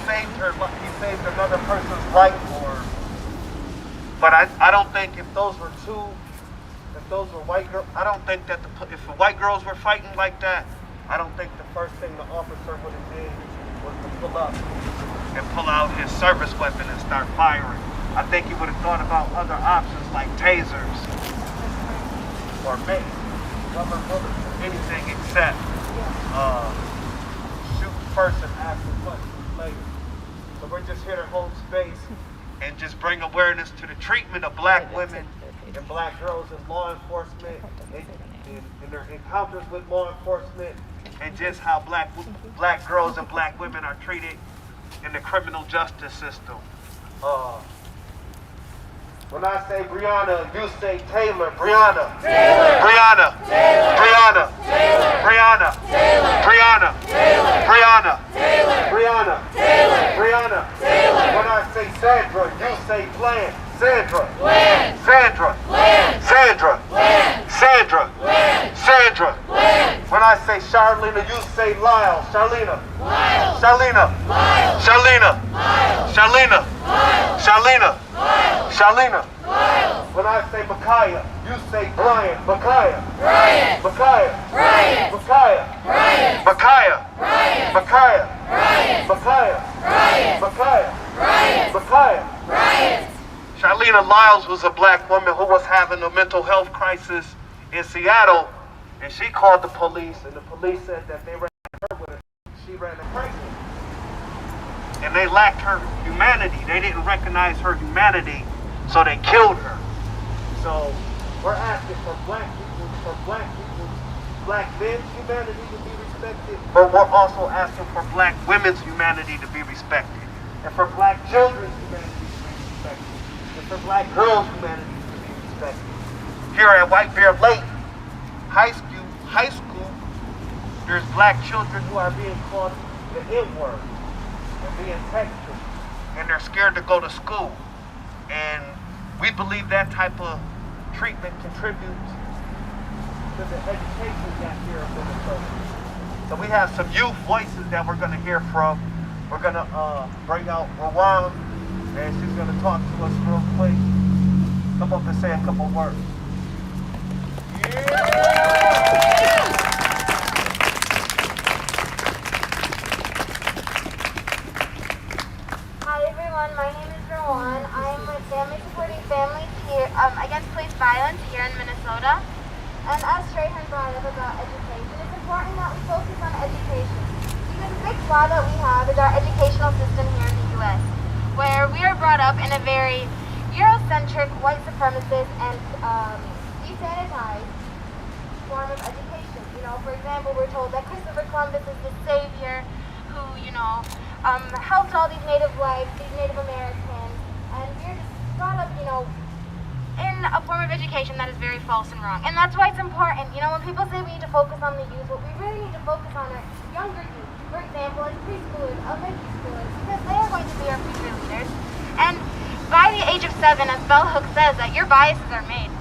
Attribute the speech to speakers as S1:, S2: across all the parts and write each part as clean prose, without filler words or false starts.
S1: saved her. He saved another person's life for her. But I don't think if those were white girls, I don't think that if the white girls were fighting like that, I don't think the first thing the officer would have did was to pull up and pull out his service weapon and start firing. I think he would have thought about other options like tasers or mace, rubber bullets, anything except shoot first and ask for questions later. So we're just here to hold space and just bring awareness to the treatment of black women and black girls in law enforcement and their encounters with law enforcement, and just how black girls and black women are treated in the criminal justice system. When I say Brianna, you say Taylor. Brianna. Taylor. Brianna. Taylor. Brianna. Taylor. Brianna. Taylor. Brianna. Taylor. Brianna. Taylor. Brianna. Taylor. Brianna. Taylor. When I say Sandra, you say Bland. Sandra. Bland. Sandra. Bland. Sandra. Bland. Sandra. Bland. Sandra. Bland. When I say Charlena, you say Lyle. Charlena. Lyle. Charlena. Lyle. Charlena. Lyle. Charlena. Lyle. Charlena. Lyle. Charlena. Lyle. When I say Ma'Khia, you say Bryant. Ma'Khia. Bryant. Ma'Khia. Bryant. Ma'Khia. Bryant. Ma'Khia. Bryant. Ma'Khia. Bryant. Ma'Khia. Bryant. Ma'Khia. Bryant. Ma'Khia. Bryant. Charlena Lyles was a black woman who was having a mental health crisis in Seattle, and she called the police, and the police said that they ran her with her. She ran a crisis. And they lacked her humanity. They didn't recognize her humanity, so they killed her. So we're asking for black men's humanity to be respected, but we're also asking for black women's humanity to be respected, and for black children's humanity to be respected, and for black girls' humanity to be respected. Here at White Bear Lake High School, there's black children who are being called the N-word and being texted, and they're scared to go to school. And we believe that type of treatment contributes to the education gap here in Minnesota. So we have some youth voices that we're going to hear from. We're going to bring out Rowan, and she's going to talk to us real quick. Come up and say a couple words.
S2: Hi everyone, my name is Rowan. I'm with Family Supporting Families here against police violence here in Minnesota. And as Trahan brought up about education, it's important that we focus on education. Because a big flaw that we have is our educational system here in the U.S., where we are brought up in a very Eurocentric, white supremacist, and desanitized form of education. You know, for example, we're told that Christopher Columbus is the savior who, helped all these Native lives, these Native Americans, and we're just brought up, in a form of education that is very false and wrong. And that's why it's important, when people say we need to focus on the youth, what we really need to focus on are younger youth. For example, as preschoolers, elementary schoolers, because they are going to be our future leaders. And by the age of 7, as Bell Hooks says, that your biases are made.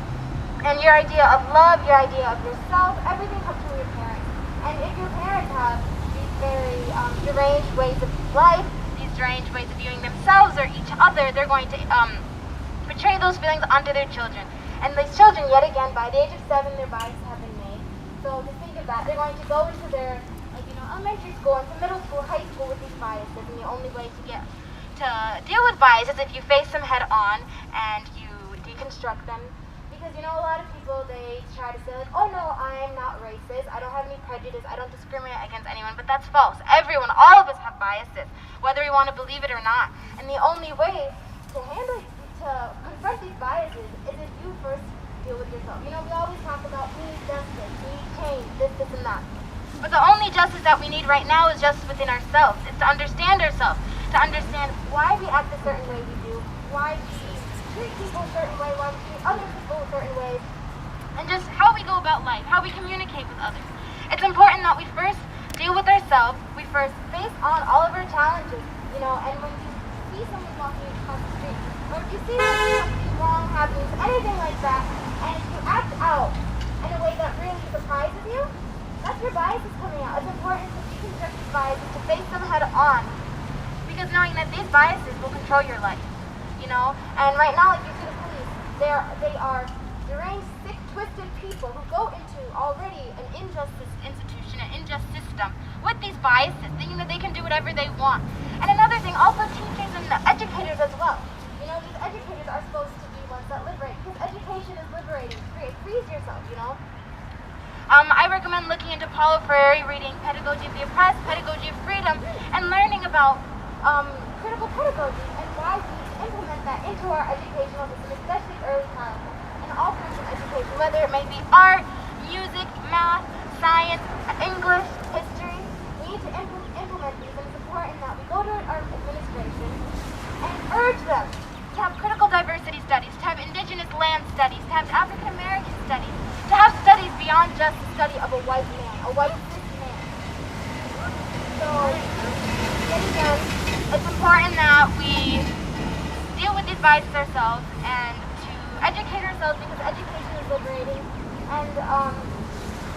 S2: And your idea of love, your idea of yourself, everything comes from your parents. And if your parents have these very deranged ways of life, these deranged ways of viewing themselves or each other, they're going to portray those feelings onto their children. And these children, yet again, by the age of 7, their biases have been made. So to think of that, they're going to go into their elementary school, into middle school, high school with these biases. And the only way to deal with biases is if you face them head on and you deconstruct them. Because, a lot of people, they try to say, like, oh no, I'm not racist, I don't have any prejudice, I don't discriminate against anyone, but that's false. Everyone, all of us have biases, whether we want to believe it or not. And the only way to confront these biases is if you first deal with yourself. We always talk about we need justice, we need change, this, and that. But the only justice that we need right now is justice within ourselves. It's to understand ourselves, to understand why we act a certain way we do, why we treat people a certain way, why we treat other people a certain way, and just how we go about life, how we communicate with others. It's important that we first deal with ourselves, we first face on all of our challenges, and when you see someone walking across the street, or if you see something wrong happening, anything like that, and you act out in a way that really surprises you, that's your biases coming out. It's important to deconstruct these biases, to face them head on. because knowing that these biases will control your life, you know. And right now, like you see the police, they are deranged, sick, twisted people who go into already an injustice institution, an unjust system with these biases, thinking that they can do whatever they want. And another thing, also teachers and educators as well. You know, these educators are supposed to be ones that liberate, because education is liberating. Frees yourself, you know. I recommend looking into Paulo Freire, reading Pedagogy of the Oppressed, Pedagogy of Freedom, and learning about critical pedagogy and why we need to implement that into our educational system, especially early childhood, and all kinds of education, whether it may be art, music, math, science, English, history. We need to implement these, and it's important that we go to our administration and urge them to have critical diversity studies, to have indigenous land studies, to have African American studies, to have studies beyond just the study of a white man, a white cis man. So, yet again, it's important that we deal with these biases ourselves and to educate ourselves, because education is liberating. And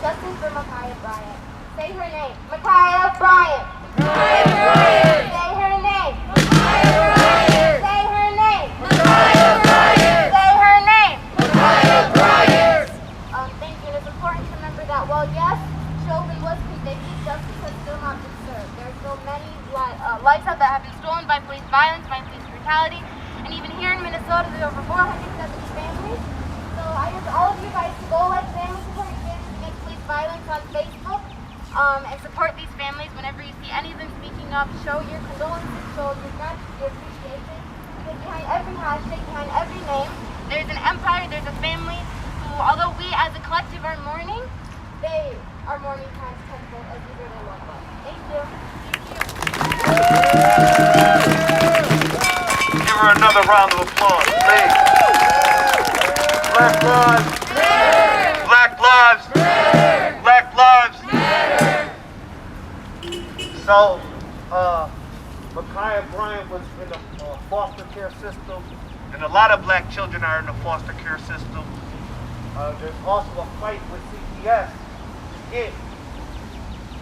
S2: justice for Ma'Khia Bryant. Say her name. Ma'Khia Bryant. Ma'Khia Bryant. Say her name. Ma'Khia Bryant. Say her name. Ma'Khia Bryant. Say her name. Ma'Khia Bryant. Thank you. It's important to remember that while yes, Chauvin was convicted, justice has still not been served. There are still many lives out that have been stolen by police violence, by police brutality, and even here in Minnesota, there are over 470 families. So I urge all of you guys to go let Family Support Against Police Violence on Facebook, and support these families whenever you see any of them speaking up. Show your condolences, show your gratitude, your appreciation, because behind every hashtag, behind every name, there's an empire, there's a family who, although we as a collective are mourning, they are mourning times tenfold as eager their loved ones. Thank you.
S1: Give her another round of applause, please. Black lives matter. Black lives matter. Black lives matter. So, Ma'Khia Bryant was in the foster care system, and a lot of black children are in the foster care system. There's also a fight with CPS to get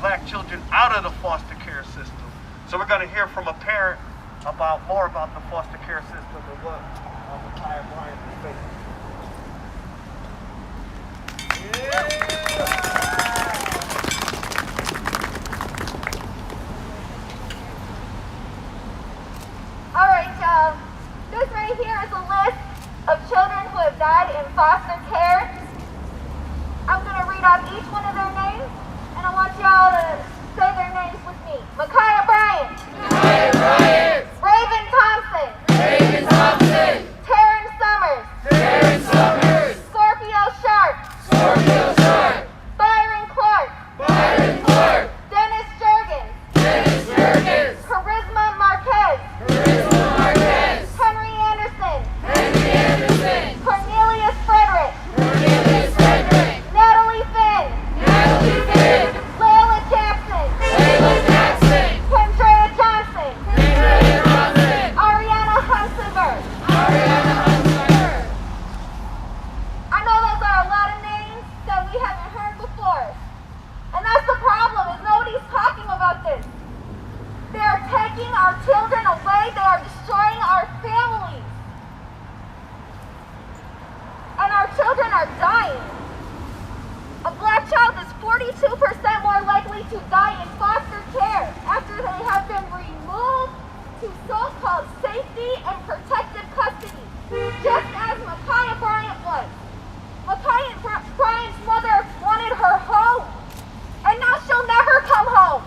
S1: black children out of the foster care system. So we're going to hear from a parent about more about the foster care system and what Ma'Khia Bryant is facing.
S2: Alright, y'all. This right here is a list of children who have died in foster care. I'm going to read off each one of their names, and I want y'all to say their names with me. Ma'Khia Bryant.
S3: Ma'Khia Bryant.
S2: Raven Thompson.
S3: Raven Thompson.
S2: Taryn Summers.
S3: Taryn Summers.
S2: Scorpio Sharp.
S3: Scorpio Sharp.
S2: Byron Clark.
S3: Byron Clark.
S2: Dennis Jurgens.
S3: Dennis Jurgens.
S2: Charisma Marquez.
S3: Charisma Marquez.
S2: Henry Anderson.
S3: Henry Anderson.
S2: Cornelius Frederick.
S3: Cornelius Frederick.
S2: Natalie Finn.
S3: Natalie Finn.
S2: Layla Jackson.
S3: Layla Jackson.
S2: Kendrea Johnson.
S3: Kendrea Johnson.
S2: Ariana Hunsenberg.
S3: Ariana Hunter.
S2: I know those are a lot of names that we haven't heard before. And that's the problem, is nobody's talking about this. They are taking our children away. They are destroying our families. And our children are dying. A black child is 42% more likely to die in foster care after they have been removed to so-called safety and protective custody, just as Ma'Khia Bryant was. Ma'Khia Bryant's mother wanted her home, and now she'll never come home.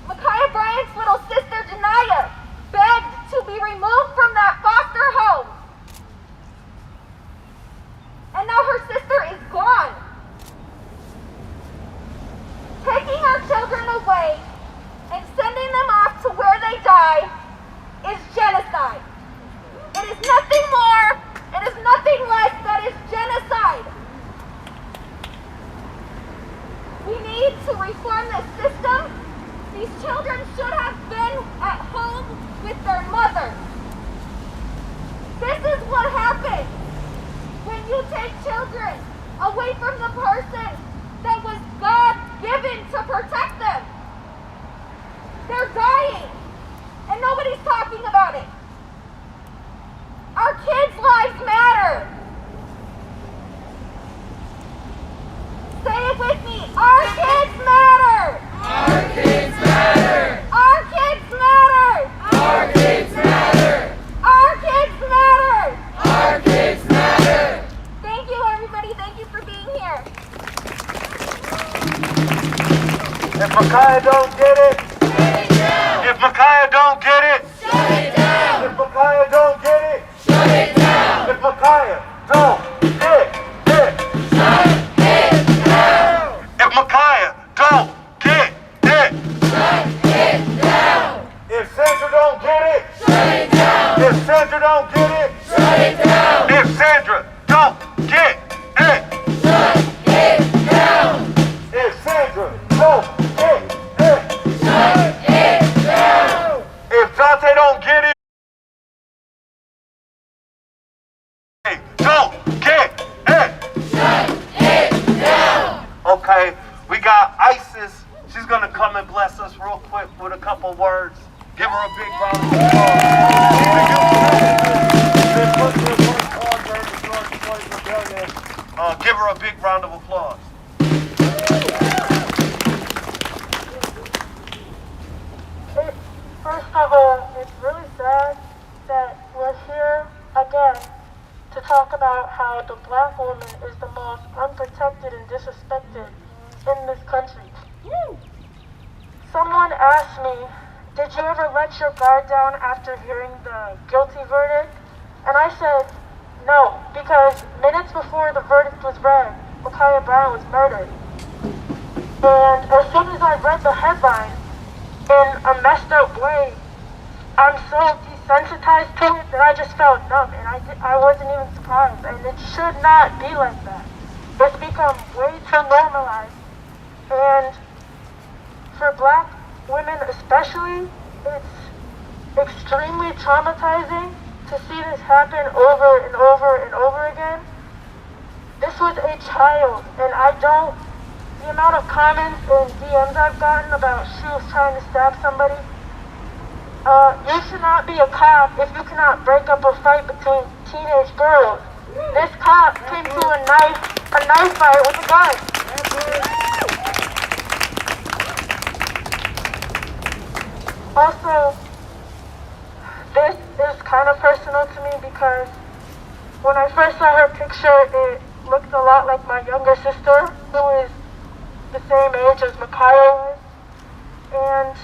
S2: Ma'Khia Bryant's little sister, Janiyah, begged to be removed from that foster home. And now her sister is gone. Taking our children away and sending them off to where they die is genocide. It is nothing more, it is nothing less, that is genocide. We need to reform this system. These children should have been at home with their mothers. This is what happens when you take children away from the person that was God-given to protect them.
S1: If Ma'Khia don't get it,
S3: Shut it down.
S1: if Ma'Khia don't get it,
S3: Shut it down.
S1: if Ma'Khia don't get it,
S3: Shut it down.
S1: if Ma'Khia don't get it,
S3: Shut it down.
S1: if Ma'Khia don't get it,
S3: Shut it down.
S1: if Sandra don't get it,
S3: Shut it down.
S1: if Sandra don't get it,
S3: Shut it down.
S1: if Sandra don't get it,
S3: Shut it down.
S1: if Sandra don't get it,
S3: Shut it down.
S1: if Dante don't get it, don't get it.
S3: Shut it down.
S1: Okay, we got ISIS. She's gonna come and bless us real quick with a couple words. Give her a big round of applause. Give her a big round of applause.
S4: First of all, it's really sad that we're here again to talk about how the black woman is the most unprotected and disrespected in this country. Someone asked me, did you ever let your guard down after hearing the guilty verdict? And I said, no, because minutes before the verdict was read, Ma'Khia Bryant was murdered. And as soon as I read the headline, in a messed up way, I'm so desensitized to it that I just felt numb, and I wasn't even surprised. And it should not be like that. It's become way too normalized. And for black women especially, it's extremely traumatizing to see this happen over and over and over again. This was a child, and the amount of comments and DMs I've gotten about she was trying to stab somebody. You should not be a cop if you cannot break up a fight between teenage girls. This cop came to a knife fight with a gun. Also, this is kind of personal to me because when I first saw her picture, it looked a lot like my younger sister, who is the same age as Ma'Khia was. And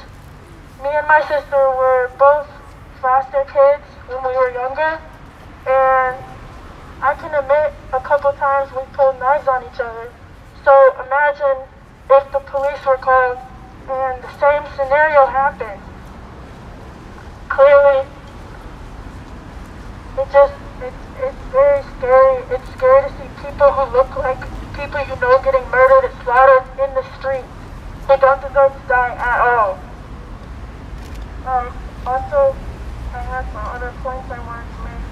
S4: me and my sister were both foster kids when we were younger. And I can admit a couple times we pulled knives on each other. So imagine if the police were called and the same scenario happened. Clearly, it's very scary. It's scary to see people who look like people you know getting murdered and slaughtered in the street who don't deserve to die at all. Also, I had some other points I wanted to make.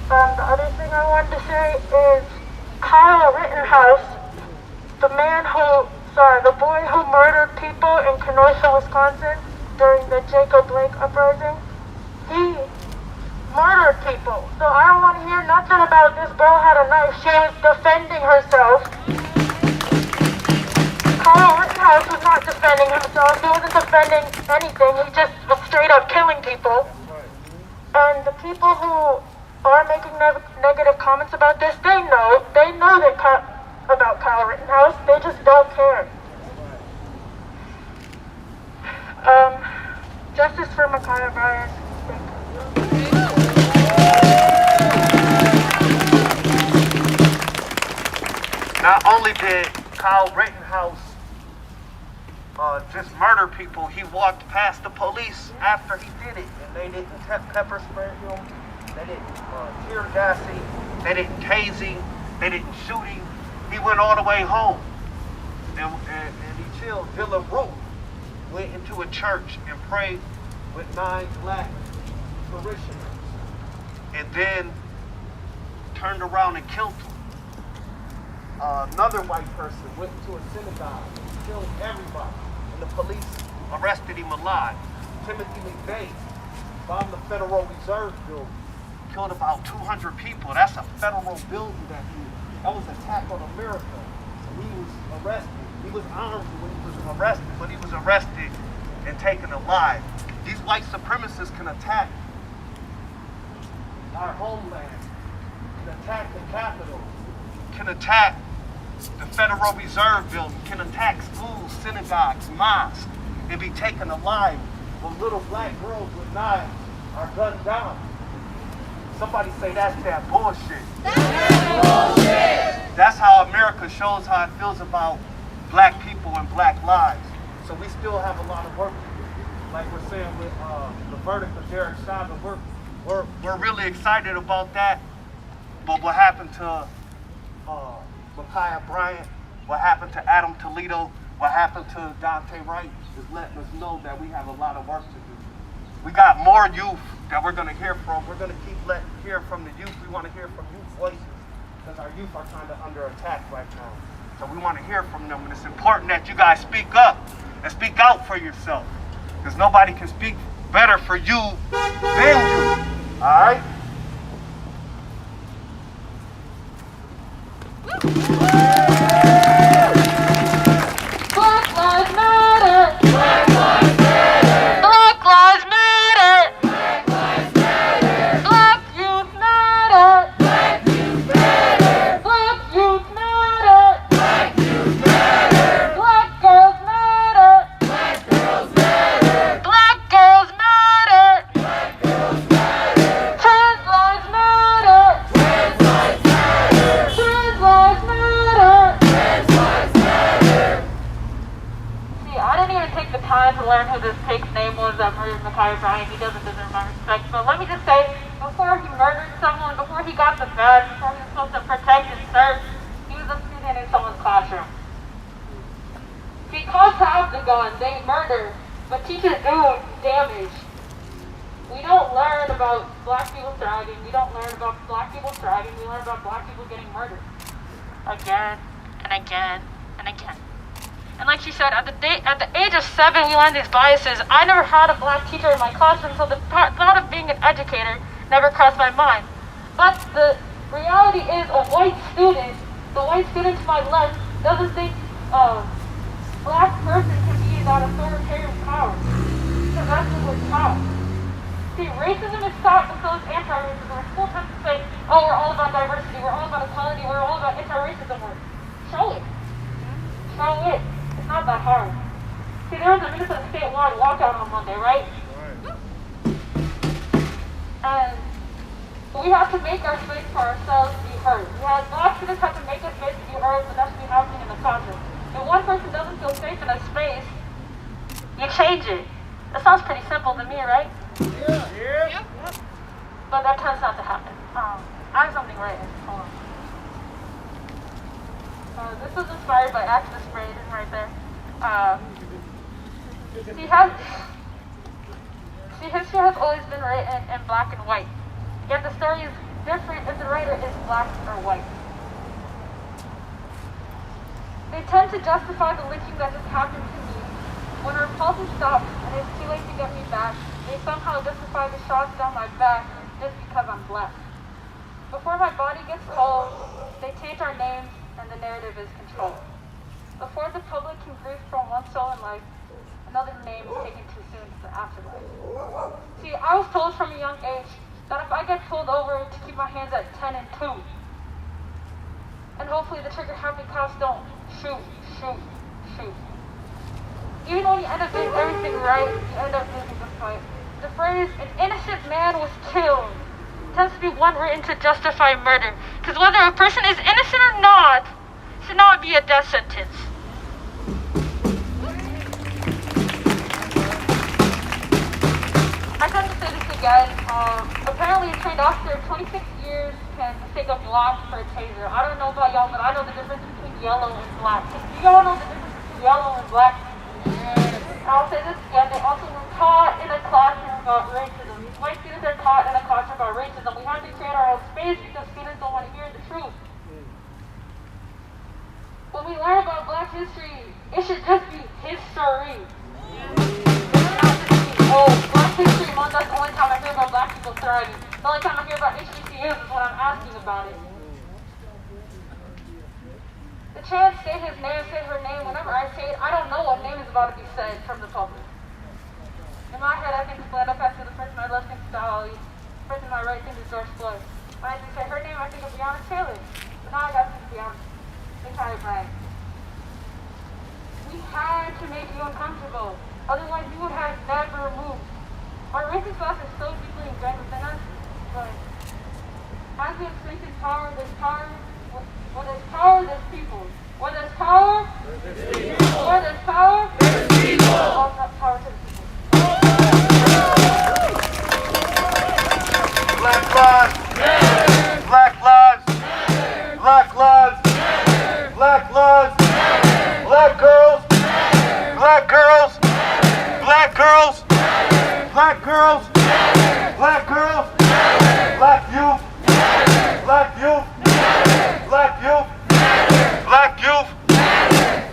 S4: The other thing I wanted to say is Kyle Rittenhouse, the boy who murdered people in Kenosha, Wisconsin during the Jacob Blake uprising, he murdered people. So I don't want to hear nothing about this girl had a knife. She was defending herself. Kyle Rittenhouse was not defending himself. He wasn't defending anything. He just was straight up killing people. And the people who are making negative comments about this, they know that about Kyle Rittenhouse. They just don't care. Justice for Ma'Khia Bryant.
S1: Not only did Kyle Rittenhouse just murder people, he walked past the police after he did it, and they didn't pepper spray him, they didn't tear gas him, they didn't tase him, they didn't shoot him. He went all the way home, and he chilled. Dylan Root went into a church and prayed with 9 black parishioners, and then turned around and killed them. Another white person went to a synagogue and killed everybody, and the police arrested him alive. Timothy McVeigh bombed the Federal Reserve building, killed about 200 people. That's a federal building that was an attack on America. And he was arrested. He was armed when he was arrested, but he was arrested and taken alive. These white supremacists can attack our homeland. attack the Capitol, can attack the Federal Reserve Building, can attack schools, synagogues, mosques, and be taken alive when little black girls with knives are gunned down. Somebody say that's that bullshit. That's how America shows how it feels about black people and black lives. So we still have a lot of work to do. Like we're saying with the verdict of Derek Chauvin, we're really excited about that. But what happened to Ma'Khia Bryant, what happened to Adam Toledo, what happened to Dante Wright is letting us know that we have a lot of work to do. We got more youth that we're going to hear from. We're going to keep hearing from the youth. We want to hear from youth voices because our youth are kind of under attack right now. So we want to hear from them, and it's important that you guys speak up and speak out for yourself because nobody can speak better for you than you. All right?
S4: Black Lives Matter!
S3: Black Lives Matter!
S4: Black Lives Matter!
S3: Black Lives Matter!
S4: Black Youth Matter!
S3: Black Youth Matter!
S4: Black Youth Matter!
S3: Black Youth Matter!
S4: Black Girls Matter!
S3: Black Girls Matter!
S4: Black Girls Matter!
S3: Black Girls Matter!
S4: Trans Lives Matter!
S3: Trans Lives Matter!
S4: Trans Lives Matter!
S3: Trans Lives Matter!
S4: See, I didn't even take the time to learn who this pig's name was that murdered Ma'Khia Bryant. He doesn't deserve my respect. But let me just say, before he murdered someone, before he got the badge, before he was supposed to protect and serve, he was a student in someone's classroom. See, cops have the gun, they murder, but teachers do damage. We don't learn about black people thriving. We don't learn about black people thriving. We learn about black people getting murdered. Again, and again, and again. And like she said, at the age of 7, we learned these biases. I never had a black teacher in my classroom, so the thought of being an educator never crossed my mind. But the reality is a white student, the white student to my left, doesn't think a black person can be that authoritarian power. Because that's what we're taught. See, racism is taught, and so is anti-racism. Our school tends to say, oh, we're all about diversity, we're all about equality, we're all about anti-racism work. Show it. Show it. It's not that hard. See, there was a Minnesota statewide walkout on Monday, right? And we have to make our space for ourselves to be heard. Black students have to make a space to be heard, but that should be happening in the classroom. If one person doesn't feel safe in a space, you change it. That sounds pretty simple to me, right?
S1: Yeah.
S4: But that tends not to happen. I have something written. Hold on. This was inspired by activist Braden right there. History has always been written in black and white. Yet the story is different if the writer is black or white. They tend to justify the lynching that just happened to me. When our pulses stop and it's too late to get me back, they somehow justify the shots down my back just because I'm black. Before my body gets cold, they taint our names and the narrative is controlled. Before the public can grieve from one soul in life, another name is taken too soon to the afterlife. See, I was told from a young age that if I get pulled over to keep my hands at 10 and 2, and hopefully the trigger-happy cops don't shoot. Even when you end up doing everything right, you end up losing the fight. The phrase, an innocent man was killed, tends to be one written to justify murder. Because whether a person is innocent or not, should not be a death sentence. I tend to say this again. Apparently a trained officer of 26 years can mistake a black for a taser. I don't know about y'all, but I know the difference between yellow and black. Do y'all know the difference between yellow and black? I'll say this again, they also were taught in a classroom about racism. These white students are taught in a classroom about racism. We have to create our own space because students don't want to hear the truth. When we learn about black history, it should just be history. Oh, Black History Month, that's the only time I hear about black people thriving. The only time I hear about HBCUs is when I'm asking about it. The chance, say his name, say her name, whenever I say it, I don't know what name is about to be said from the public. In my head, I think it's Glenda Pass to the person I love thinks Dolly, the person I right thinks is George Floyd. When I say her name, I think of Breonna Taylor. But now I got to think of Ma'Khia Bryant. We had to make you uncomfortable. Otherwise, you would have never moved. Our racist class is so deeply ingrained within us, but as we have strength and power, there's power. Where there's power, there's people. Where there's power, there's people. Where there's power, there's people. All that power to the people.
S1: Black lives matter. Black lives matter. Black lives matter. Black lives matter. Black girls matter. Black girls matter. Black girls matter. Black girls matter. Black girls matter. Black youth matter. Black youth matter. Black youth matter. Black youth matter.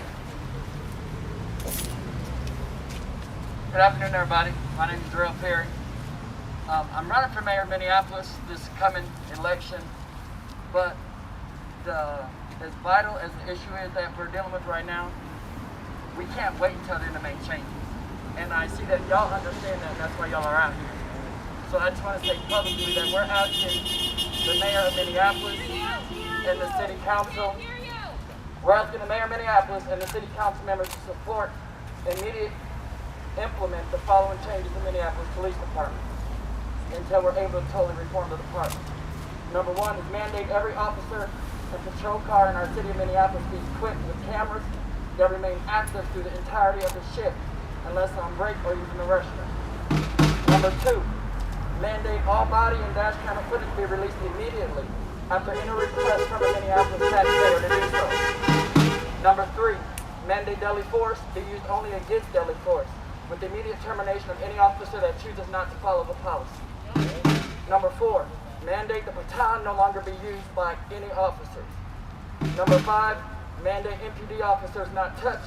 S5: Good afternoon, everybody. My name is Darrell Perry. I'm running for mayor of Minneapolis this coming election, but as vital as the issue is that we're dealing with right now, we can't wait until then to make changes. And I see that y'all understand that, and that's why y'all are out here. So I just want to say publicly that we're asking the mayor of Minneapolis and the city council, we're asking the mayor of Minneapolis and the city council members to support immediate implement the following changes in Minneapolis Police Department until we're able to totally reform the department. Number one is mandate every officer and patrol car in our city of Minneapolis be equipped with cameras that remain active through the entirety of the shift unless on break or using the restroom. Number two, mandate all body and dash camera footage be released immediately after any request from a Minneapolis taxpayer to do so. Number three, mandate deadly force be used only against deadly force, with the immediate termination of any officer that chooses not to follow the policy. Number four, mandate the baton no longer be used by any officers. Number five, mandate MPD officers not touch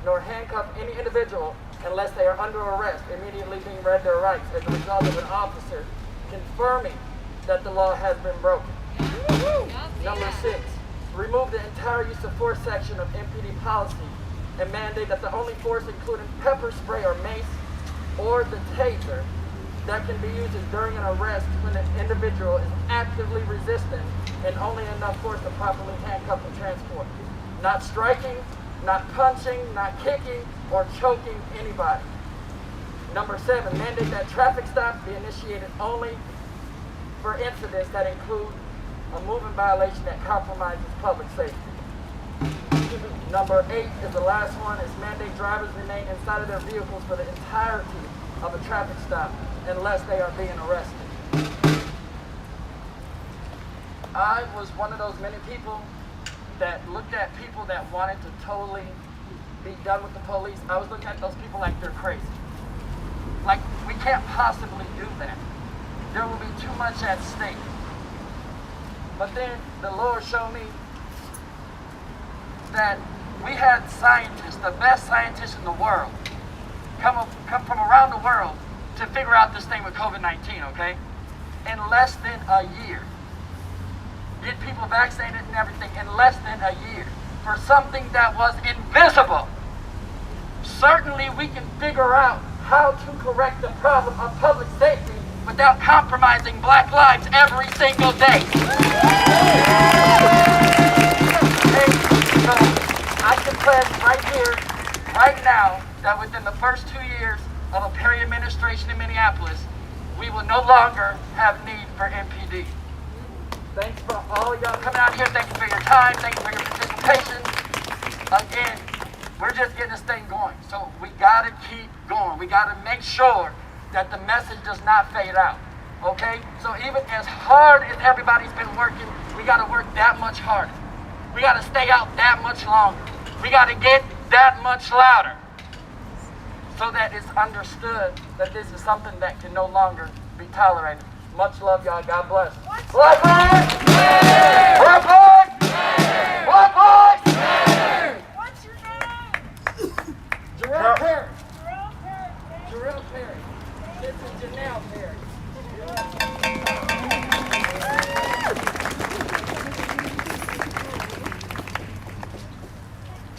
S5: nor handcuff any individual unless they are under arrest, immediately being read their rights as a result of an officer confirming that the law has been broken. Number six, remove the entire use of force section of MPD policy and mandate that the only force including pepper spray or mace or the taser that can be used is during an arrest when an individual is actively resisting and only enough force to properly handcuff and transport. Not striking, not punching, not kicking, or choking anybody. Number seven, mandate that traffic stops be initiated only for incidents that include a moving violation that compromises public safety. Number eight is the last one, is mandate drivers remain inside of their vehicles for the entirety of a traffic stop unless they are being arrested. I was one of those many people that looked at people that wanted to totally be done with the police. I was looking at those people like they're crazy. Like, we can't possibly do that. There will be too much at stake. But then the Lord showed me that we had scientists, the best scientists in the world, come from around the world to figure out this thing with COVID-19, okay? In less than a year. Get people vaccinated and everything in less than a year for something that was invisible. Certainly we can figure out how to correct the problem of public safety without compromising black lives every single day. Okay, so I can pledge right here, right now, that within the first 2 years of a Perry administration in Minneapolis, we will no longer have need for MPD. Thanks for all y'all coming out here. Thank you for your time. Thank you for your participation. Again, we're just getting this thing going. So we gotta keep going. We gotta make sure that the message does not fade out. Okay? So even as hard as everybody's been working, we gotta work that much harder. We gotta stay out that much longer. We gotta get that much louder. So that it's understood that this is something that can no longer be tolerated. Much love, y'all. God bless. Black lives matter! Black lives matter! Black lives matter!
S4: What's your name?
S5: Jarrell Perry.
S4: Darrell Perry.
S5: Jarrell Perry. This is Janelle Perry.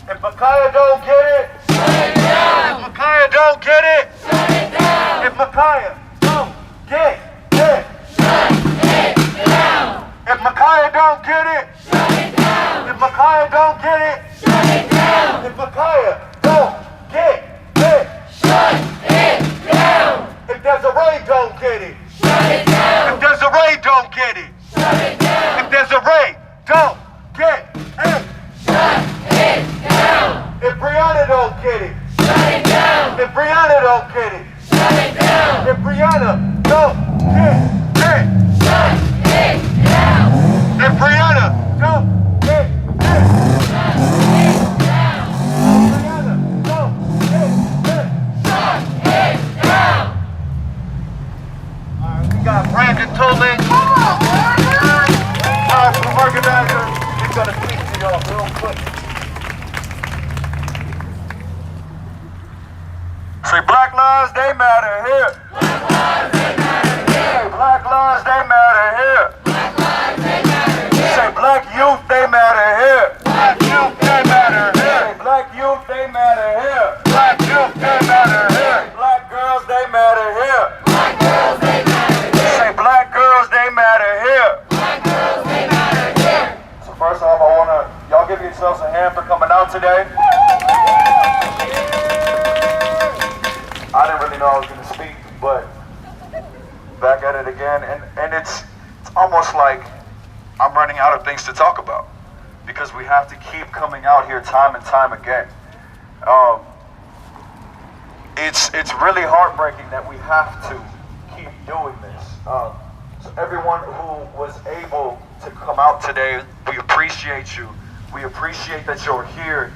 S1: If Ma'Khia don't get it,
S3: Shut it down!
S1: if Ma'Khia don't get it,
S3: Shut it down!
S1: if Ma'Khia don't get it,
S3: Shut it down!
S1: If Ma'Khia don't get it,
S3: shut it down.
S1: if Ma'Khia don't get it,
S3: Shut it down.
S1: if Ma'Khia don't get it,
S3: Shut it down.
S1: if Desiree don't get it,
S3: Shut it down.
S1: if Desiree don't get it,
S3: Shut it down.
S1: if Desiree don't get it,
S3: Shut it down.
S1: if Brianna don't get it,
S3: Shut it down.
S1: if Brianna don't get it,
S3: Shut it down.
S1: if Brianna don't get it,
S3: Shut it down.
S1: if Brianna don't get it,
S3: Shut it down.
S1: Brianna don't get it.
S3: Shut it down.
S1: Alright, we got Brandon Tolan. Alright, the organizer, he's gonna speak to y'all real quick. Say black lives, they matter here.
S3: Black lives, they matter here.
S1: Say black lives, they matter here.
S3: Black lives, they matter here.
S1: Say black youth, they matter here.
S3: Black youth, they matter here.
S1: Say black youth, they matter here.
S3: Black youth, they matter here.
S1: Black girls, they matter here.
S3: Black girls, they matter here.
S1: Say black girls, they matter here.
S3: Black girls, they matter here.
S1: So first off, I wanna, y'all give yourselves a hand for coming out today. I didn't really know I was gonna speak, but back at it again, and it's almost like I'm running out of things to talk about because we have to keep coming out here time and time again. It's really heartbreaking that we have to keep doing this. So everyone who was able to come out today, we appreciate you. We appreciate that you're here.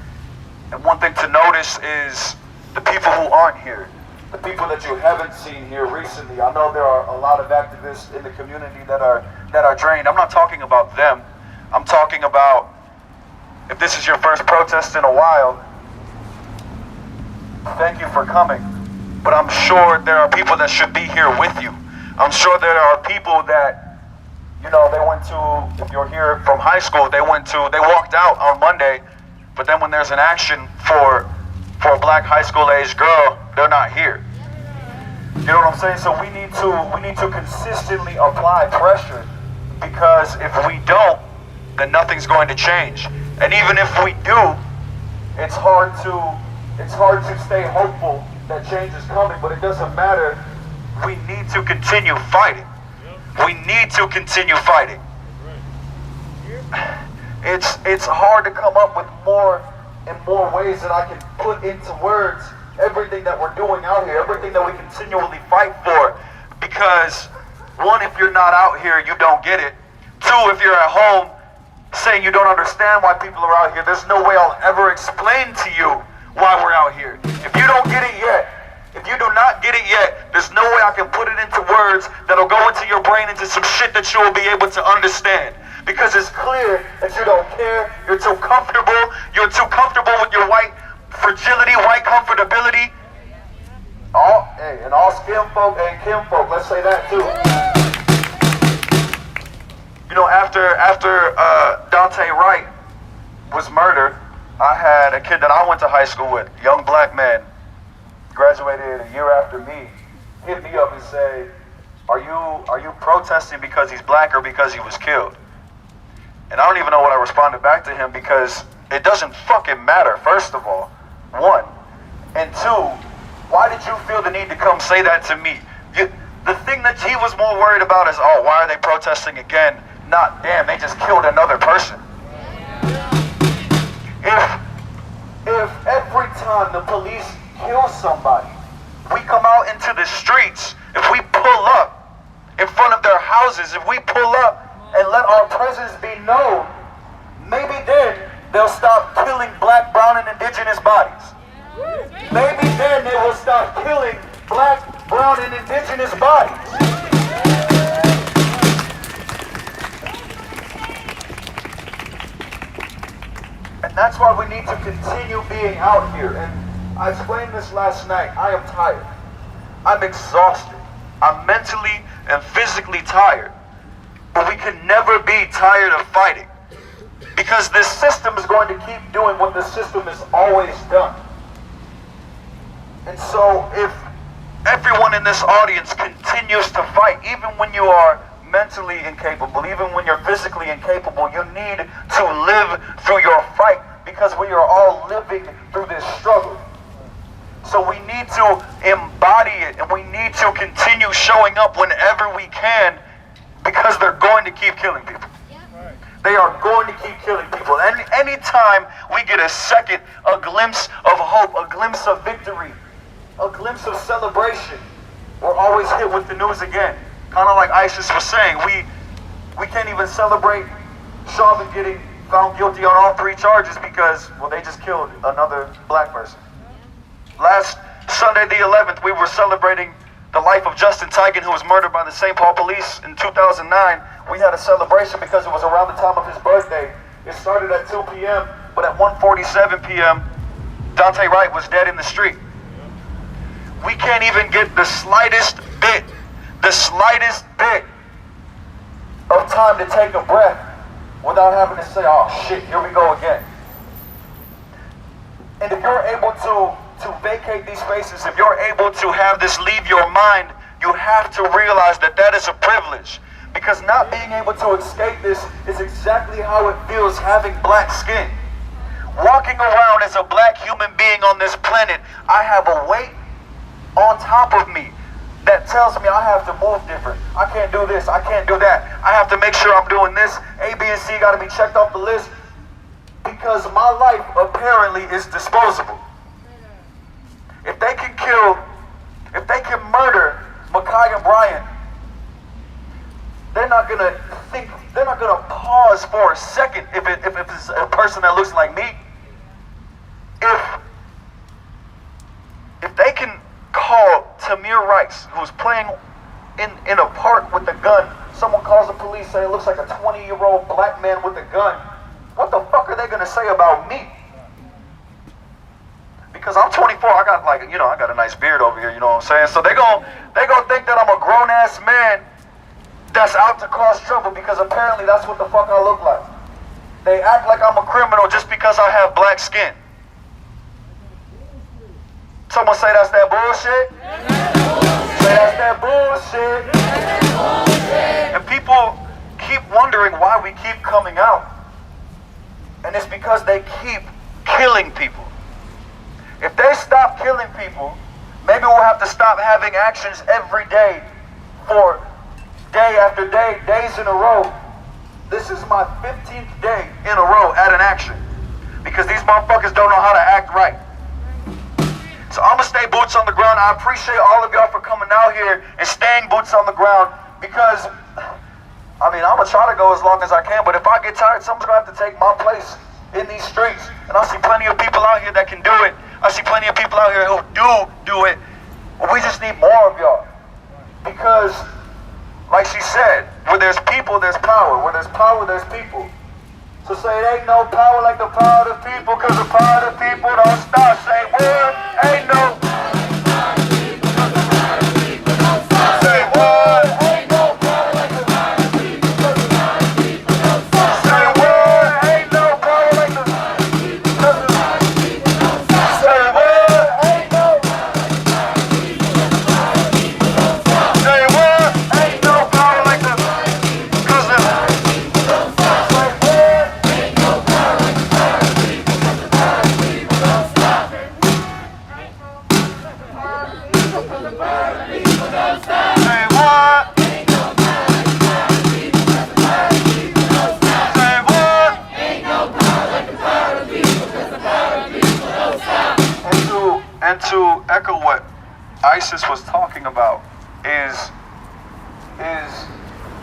S1: And one thing to notice is the people who aren't here, the people that you haven't seen here recently. I know there are a lot of activists in the community that are drained. I'm not talking about them. I'm talking about if this is your first protest in a while, thank you for coming. But I'm sure there are people that should be here with you. I'm sure there are people that, you know, they went to, if you're here from high school, they walked out on Monday, but then when there's an action for a black high school age girl, they're not here. You know what I'm saying? So we need to consistently apply pressure, because if we don't, then nothing's going to change. And even if we do, it's hard to stay hopeful that change is coming, but it doesn't matter. We need to continue fighting. We need to continue fighting. It's hard to come up with more and more ways that I can put into words everything that we're doing out here, everything that we continually fight for. Because one, if you're not out here, you don't get it. Two, if you're at home saying you don't understand why people are out here, there's no way I'll ever explain to you why we're out here. If you don't get it yet, if you do not get it yet, there's no way I can put it into words that'll go into your brain, into some shit that you will be able to understand. Because it's clear that you don't care, you're too comfortable with your white fragility, white comfortability. And all skin folk and kin folk, let's say that too. You know, after Dante Wright was murdered, I had a kid that I went to high school with, a young black man, graduated a year after me, hit me up and say, are you protesting because he's black or because he was killed? And I don't even know what I responded back to him, because it doesn't fucking matter, first of all, one. And two, why did you feel the need to come say that to me? The thing that he was more worried about is, oh, why are they protesting again? Not, damn, they just killed another person. If every time the police kill somebody, we come out into the streets, if we pull up in front of their houses, if we pull up and let our presence be known, maybe then they'll stop killing black, brown, and indigenous bodies. Maybe then they will stop killing black, brown, and indigenous bodies. And that's why we need to continue being out here. And I explained this last night. I am tired. I'm exhausted. I'm mentally and physically tired. But we can never be tired of fighting, because this system is going to keep doing what the system has always done. And so if everyone in this audience continues to fight, even when you are
S6: mentally incapable, even when you're physically incapable, you need to live through your fight, because we are all living through this struggle. So we need to embody it, and we need to continue showing up whenever we can, because they're going to keep killing people. They are going to keep killing people. And anytime we get a second, a glimpse of hope, a glimpse of victory, a glimpse of celebration, we're always hit with the news again. Kind of like ISIS was saying, we can't even celebrate Chauvin getting found guilty on all 3 charges because, well, they just killed another black person. Last Sunday the 11th, we were celebrating the life of Justin Tigan, who was murdered by the St. Paul police in 2009. We had a celebration because it was around the time of his birthday. It started at 2 p.m., but at 1:47 p.m., Dante Wright was dead in the street. We can't even get the slightest bit of time to take a breath without having to say, oh shit, here we go again. And if you're able to vacate these spaces, if you're able to have this leave your mind, you have to realize that that is a privilege. Because not being able to escape this is exactly how it feels having black skin. Walking around as a black human being on this planet, I have a weight on top of me that tells me I have to move different. I can't do this, I can't do that. I have to make sure I'm doing this. A, B, and C got to be checked off the list, because my life apparently is disposable. If they can murder Ma'Khia Bryant, they're not gonna pause for a second if it's a person that looks like me. If they can call Tamir Rice, who's playing in a park with a gun, someone calls the police saying it looks like a 20-year-old black man with a gun, what the fuck are they gonna say about me? Because I'm 24, I got a nice beard over here, you know what I'm saying? So they gonna think that I'm a grown-ass man that's out to cause trouble, because apparently that's what the fuck I look like. They act like I'm a criminal just because I have black skin. Someone say that's that bullshit? Say that's that bullshit. And people keep wondering why we keep coming out. And it's because they keep killing people. If they stop killing people, maybe we'll have to stop having actions every day for day after day, days in a row. This is my 15th day in a row at an action, because these motherfuckers don't know how to act right. So I'm gonna stay boots on the ground. I appreciate all of y'all for coming out here and staying boots on the ground, because I'm gonna try to go as long as I can, but if I get tired, someone's gonna have to take my place in these streets. And I see plenty of people out here that can do it. I see plenty of people out here who do it. But we just need more of y'all. Because, like she said, where there's people, there's power. Where there's power, there's people. So say it ain't no power like the power of the people, because the power of the people don't stop. Say word, ain't no. Say word, ain't no power like the power of the people, because the power of the people don't stop. Say word, ain't no power like the power of the people, because the power of the people don't stop. Say word, ain't no power like the power of the people, because the power of the people don't stop. Say word, ain't no power like the power of the people, because the power of the people don't stop. Say word, ain't no power like the power of the people, because the power of the people don't stop. Say what? Ain't no power like the power of the people, because the power of the people don't stop. Say what? Ain't no power like the power of the people, because the power of the people don't stop. And to echo what ISIS was talking about is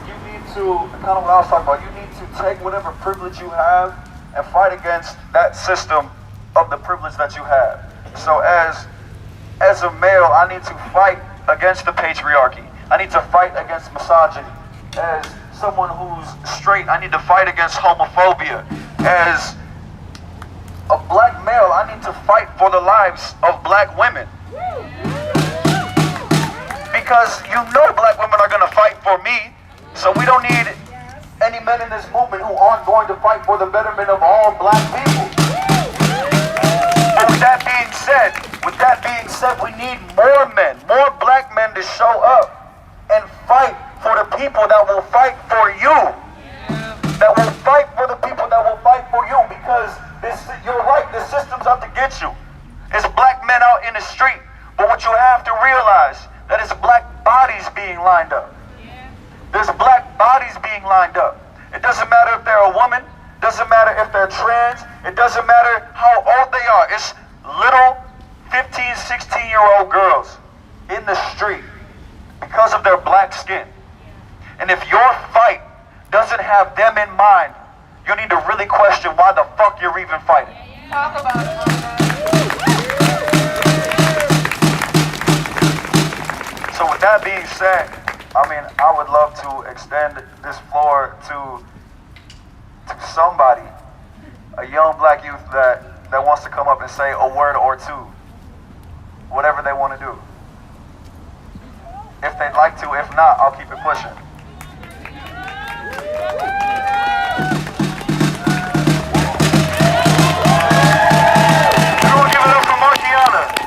S6: you need to, kind of what I was talking about, you need to take whatever privilege you have and fight against that system of the privilege that you have. So as a male, I need to fight against the patriarchy. I need to fight against misogyny. As someone who's straight, I need to fight against homophobia. As a black male, I need to fight for the lives of black women. Because you know black women are going to fight for me, so we don't need any men in this movement who aren't going to fight for the betterment of all black people. And with that being said, we need more men, more black men to show up and fight for the people that will fight because you're right, the system's out to get you. It's black men out in the street. But what you have to realize, that it's black bodies being lined up. There's black bodies being lined up. It doesn't matter if they're a woman, doesn't matter if they're trans, it doesn't matter how old they are. It's little 15, 16-year-old girls in the street because of their black skin. And if your fight doesn't have them in mind, you need to really question why the fuck you're even fighting.
S4: Talk about it.
S6: So with that being said, I mean, I would love to extend this floor to somebody, a young black youth that wants to come up and say a word or two, whatever they want to do. If they'd like to, if not, I'll keep it pushing. Everyone give it up for Ma'Khia.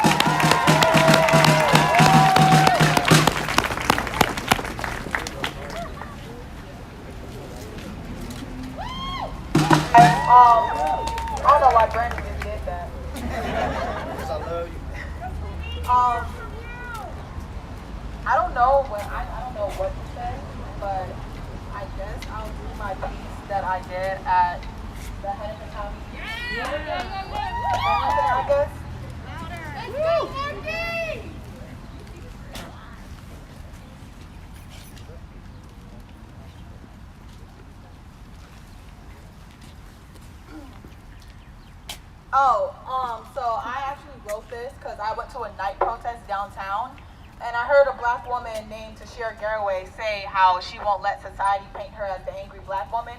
S4: I don't know why Brandon just did that.
S7: Because I love you.
S4: I don't know what to say, but I guess I'll do my piece that I did at the head of the county. I guess. So I actually wrote this because I went to a night protest downtown, and I heard a black woman named Tashira Garraway say how she won't let society paint her as the angry black woman,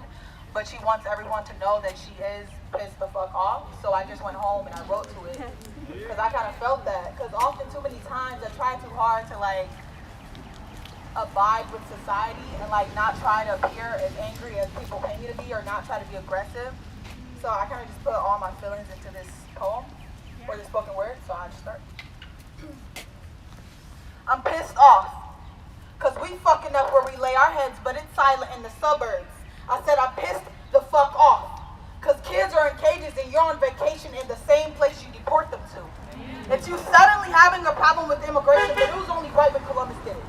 S4: but she wants everyone to know that she is pissed the fuck off. So I just went home and I wrote to it because I kind of felt that. Because often too many times I try too hard to like abide with society and like not try to appear as angry as people pay me to be or not try to be aggressive. So I kind of just put all my feelings into this poem, or this spoken word, so I'll just start. I'm pissed off, because we fucking up where we lay our heads, but it's silent in the suburbs. I said I'm pissed the fuck off, because kids are in cages and you're on vacation in the same place you deport them to. If you suddenly having a problem with immigration, but it was only right when Columbus did it.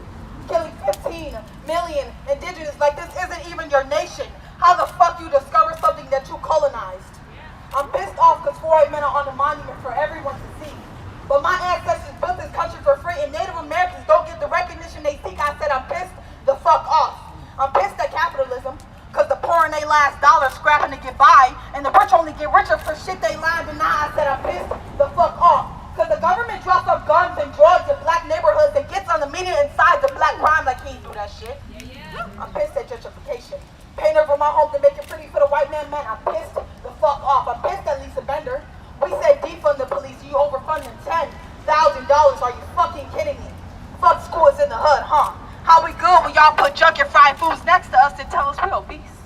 S4: Killing 15 million indigenous, like this isn't even your nation. How the fuck you discover something that you colonized? I'm pissed off because 4 men are on the monument for everyone to see. But my ancestors built this country for free and Native Americans don't get the recognition they seek. I said I'm pissed the fuck off. I'm pissed at capitalism because the poor in their last dollar scrapping to get by and the rich only get richer for shit they lied to deny. I said I'm pissed the fuck off. Because the government drops up guns and drugs in black neighborhoods and gets on the media inside the black crime like he ain't do that shit. I'm pissed at gentrification. Paint over my home to make it pretty for the white man, I'm pissed the fuck off. I'm pissed at Lisa Bender. We say defund the police, you overfund them $10,000. Are you fucking kidding me? Fuck schools in the hood, huh? How we good when y'all put junket fried foods next to us and tell us we obese?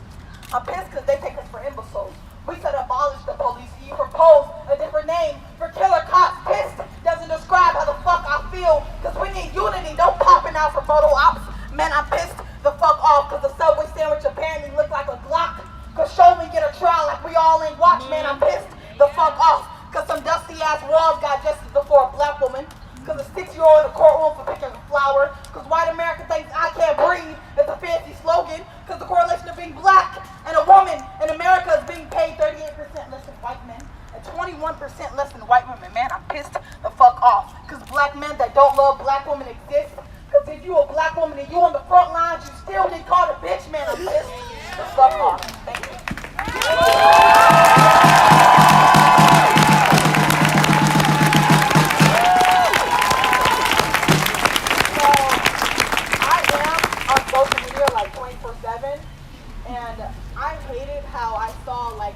S4: I'm pissed because they take us for imbeciles. We said abolish the police, you propose a different name for killer cops. Pissed doesn't describe how the fuck I feel, because we need unity, don't popping out for photo ops. Man, I'm pissed the fuck off because the Subway sandwich apparently looked like a Glock. Cause show me get a trial like we all ain't watch. Man, I'm pissed the fuck off because some dusty ass walls got justice before a black woman. Cause a 6-year-old in the courtroom for picking a flower. Cause white America thinks I can't breathe. It's a fancy slogan. Cause the correlation of being black and a woman in America is being paid 38% less than white men and 21% less than white women. Man, I'm pissed the fuck off. Cause black men that don't love black women exist. Cause if you a black woman and you on the front lines, you still get called a bitch. Man, I'm pissed the fuck off. Thank you.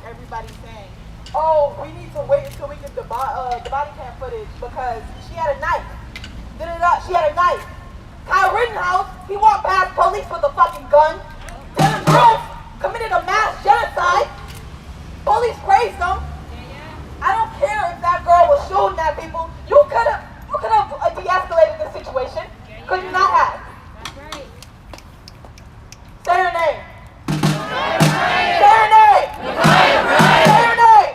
S4: Everybody saying, oh, we need to wait until we get the body cam footage because she had a knife. She had a knife. Kyle Rittenhouse, he walked past police with a fucking gun. Dylan Brooks committed a mass genocide. Police praised him. I don't care if that girl was shooting at people. You could have de-escalated the situation. Could you not have? Say her name. Say her name. Say her name.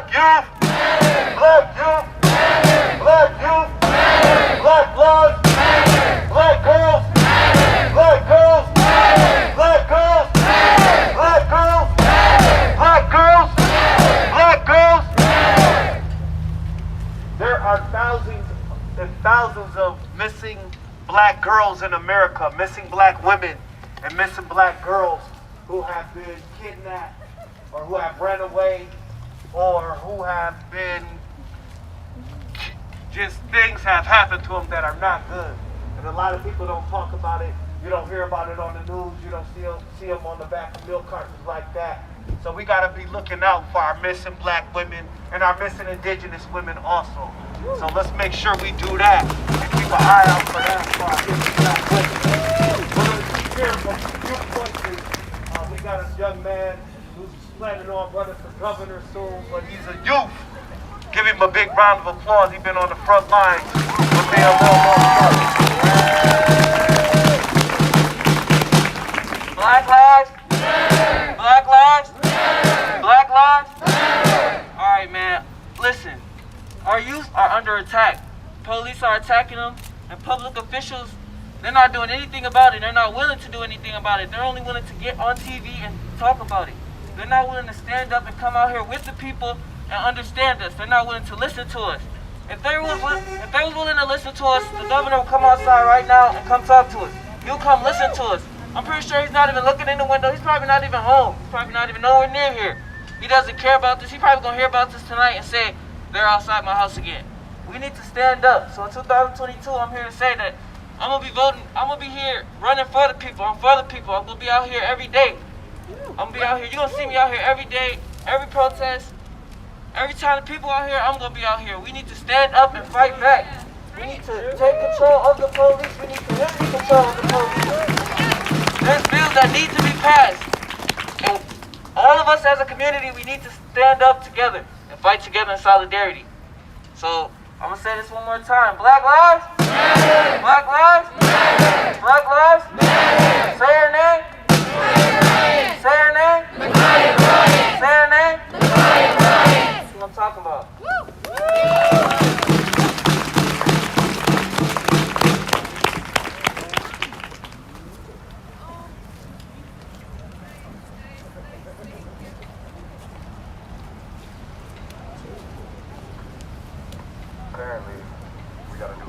S1: youth, black youth, black youth, black blood, black girls, black girls, black girls, black girls, black girls, black girls. There are thousands and thousands of missing black girls in America, missing black women and missing black girls who have been kidnapped or who have run away or who have been, just things have happened to them that are not good. And a lot of people don't talk about it. You don't hear about it on the news. You don't see them on the back of milk cartons like that. So we gotta be looking out for our missing black women and our missing indigenous women also. So let's make sure we do that and keep an eye out for that for our missing black women. We're gonna hear from youth voices. We got a young man who's planning on running for governor soon, but he's a youth. Give him a big round of applause. He's been on the front line for being a little more tough.
S5: Black lives, black lives, black lives. All right, man, listen. Our youth are under attack. Police are attacking them, and public officials, they're not doing anything about it. They're not willing to do anything about it. They're only willing to get on TV and talk about it. They're not willing to stand up and come out here with the people and understand us. They're not willing to listen to us. If they was willing to listen to us, the governor will come outside right now and come talk to us. He'll come listen to us. I'm pretty sure he's not even looking in the window. He's probably not even home. He's probably not even nowhere near here. He doesn't care about this. He's probably gonna hear about this tonight and say, they're outside my house again. We need to stand up. So in 2022, I'm here to say that I'm gonna be voting. I'm gonna be here running for the people. I'm for the people. I'm gonna be out here every day. I'm gonna be out here. You're gonna see me out here every day, every protest. Every time the people out here, I'm gonna be out here. We need to stand up and fight back. We need to take control of the police. We need to really control of the police. There's bills that need to be passed. And all of us as a community, we need to stand up together and fight together in solidarity. So I'm gonna say this one more time. Black lives? Black lives? Black lives? Say her name. Say her name. Say her name. That's what I'm talking about.
S6: Apparently, we gotta do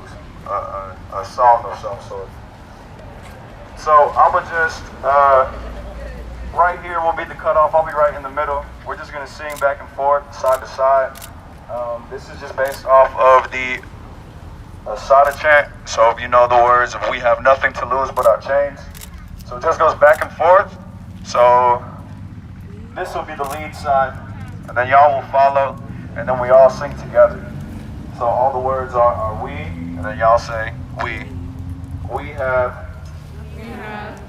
S6: a song of some sort. So I'ma just, right here will be the cutoff. I'll be right in the middle. We're just gonna sing back and forth, side to side. This is just based off of the Asada chant. So if you know the words of "We have nothing to lose but our chains." So it just goes back and forth. So this will be the lead side, and then y'all will follow, and then we all sing together. So all the words are we, and then y'all say we. We have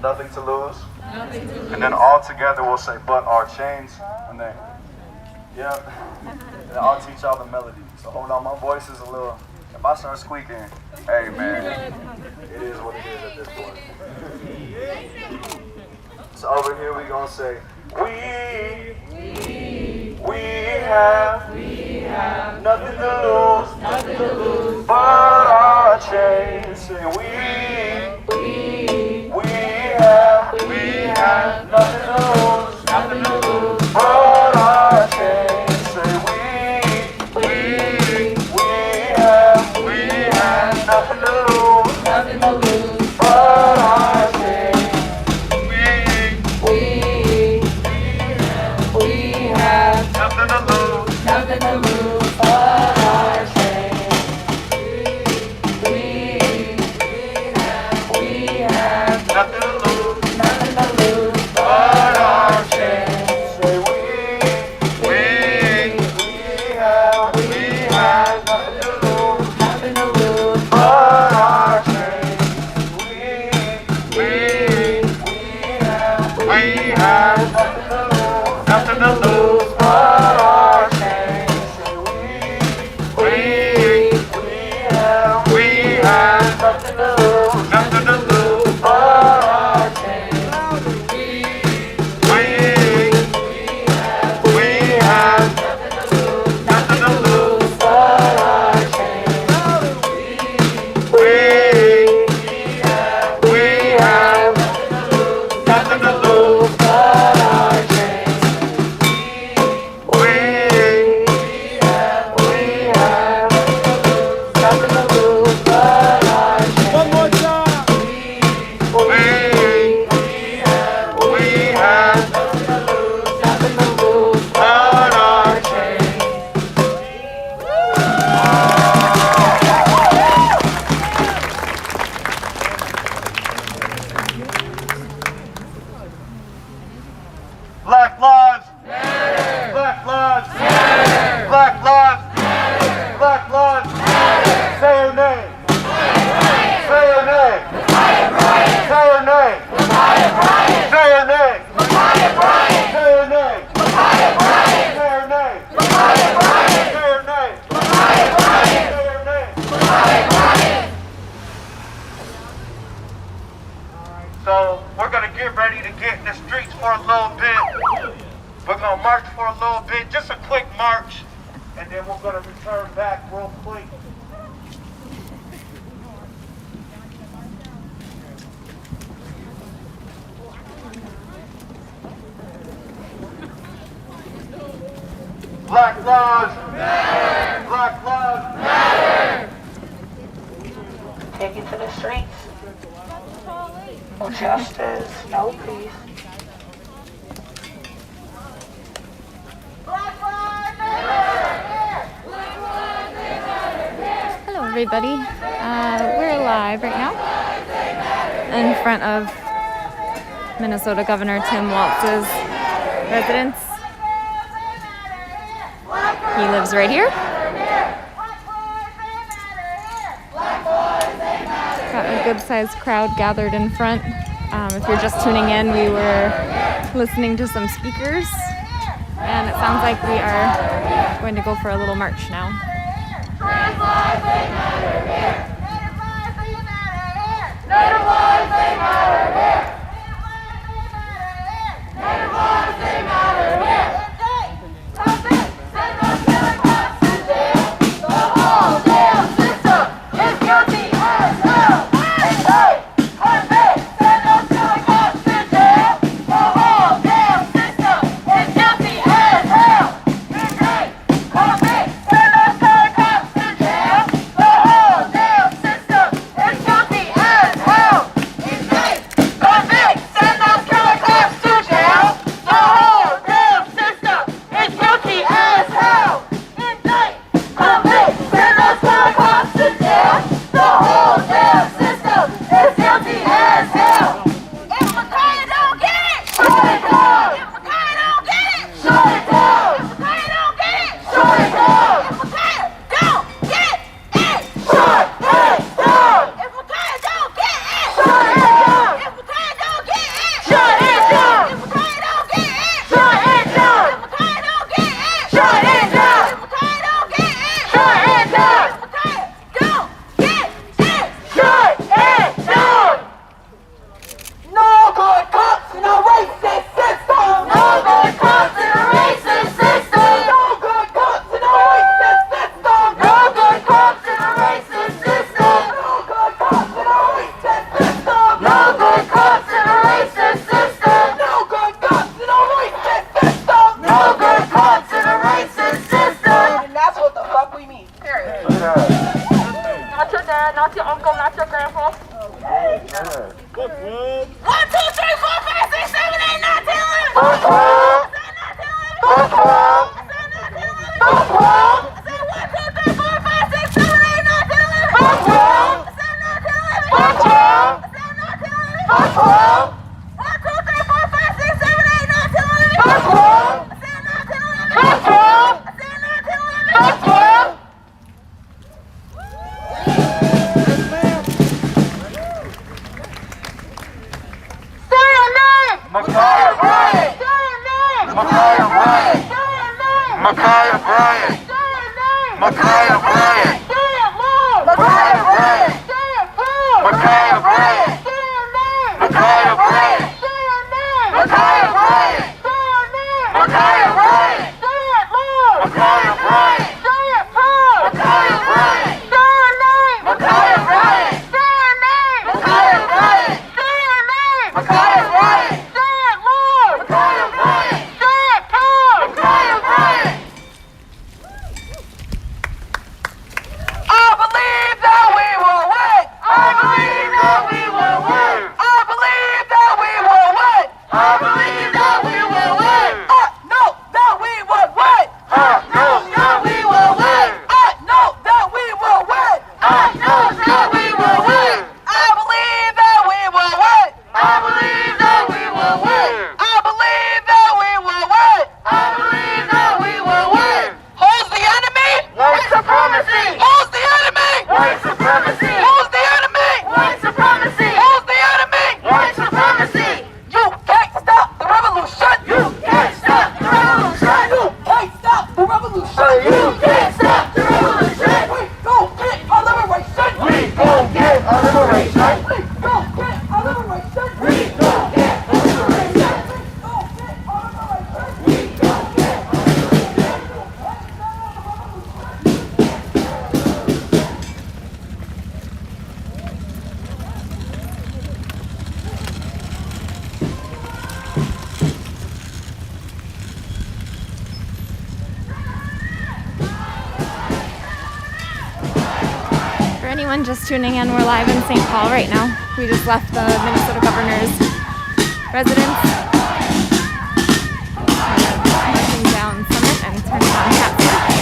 S6: nothing to lose. And then all together we'll say but our chains. And then, yeah. And then I'll teach y'all the melody. So hold on, my voice is a little, if I start squeaking, hey man, it is what it is at this point. So over here we gonna say, we have nothing to lose, but our chains. Say we have nothing to lose, but our chains. Say we have nothing to lose, but our chains. We have nothing to lose, but our chains. We have nothing to lose, but our chains. Say we have nothing to lose, but our chains. We have nothing to lose, but our chains. Say we
S1: Black lives matter. Black lives matter. Say her name. Say her name. Say her name. Say her name. Say her name. Say her name. Say her name. So we're gonna get ready to get in the streets for a little bit. We're gonna march for a little bit, just a quick march, and then we're gonna return back real quick. Black lives matter. Black lives matter.
S4: Take it to the streets. No justice, no peace.
S8: Hello everybody, we're live right now in front of Minnesota Governor Tim Walz's residence. He lives right here. Got a good sized crowd gathered in front. If you're just tuning in, we were listening to some speakers, and it sounds like we are going to go for a little march now.
S3: Trans lives, they matter here. Native lives, they matter here. Native lives, they matter here. Native lives, they matter here. Send those killer cops to jail. The whole damn system is guilty as hell. Send those killer cops to jail. The whole damn system is guilty as hell. Send those killer cops to jail. The whole damn system is guilty as hell. Send those killer cops to jail. The whole damn system is guilty as hell. Send those killer cops to jail. The whole damn system is guilty as hell. If Ma'Khia don't get it, shut it down. If Ma'Khia don't get it, shut it down. If Ma'Khia don't get it, shut it down. If Ma'Khia don't get it, shut it down. If Ma'Khia don't get it, shut it down. If Ma'Khia don't get it, shut it down. If Ma'Khia don't get it, shut it down. If Ma'Khia don't get it, shut it down. If Ma'Khia don't get it, shut it down. If Ma'Khia don't get it, shut it down. No good cops in a racist system. No good cops in a racist system. No good cops in a racist system. No good cops in a racist system. No good cops in a racist system. No good cops in a racist system. No good cops in a racist system. No good cops in a racist system. And that's what the fuck we need. Period.
S4: Not your dad, not your uncle, not your grandpa.
S3: 1, 2, 3, 4, 5, 6, 7, 8, 9, 10, 11.
S8: 1, 2, 3, 4, 5, 6, 7, 8, 9, 10, 11. anyone just tuning in, we're live in St. Paul right now. We just left the Minnesota Governor's residence. We're marching down Summit and turning on Chatsworth.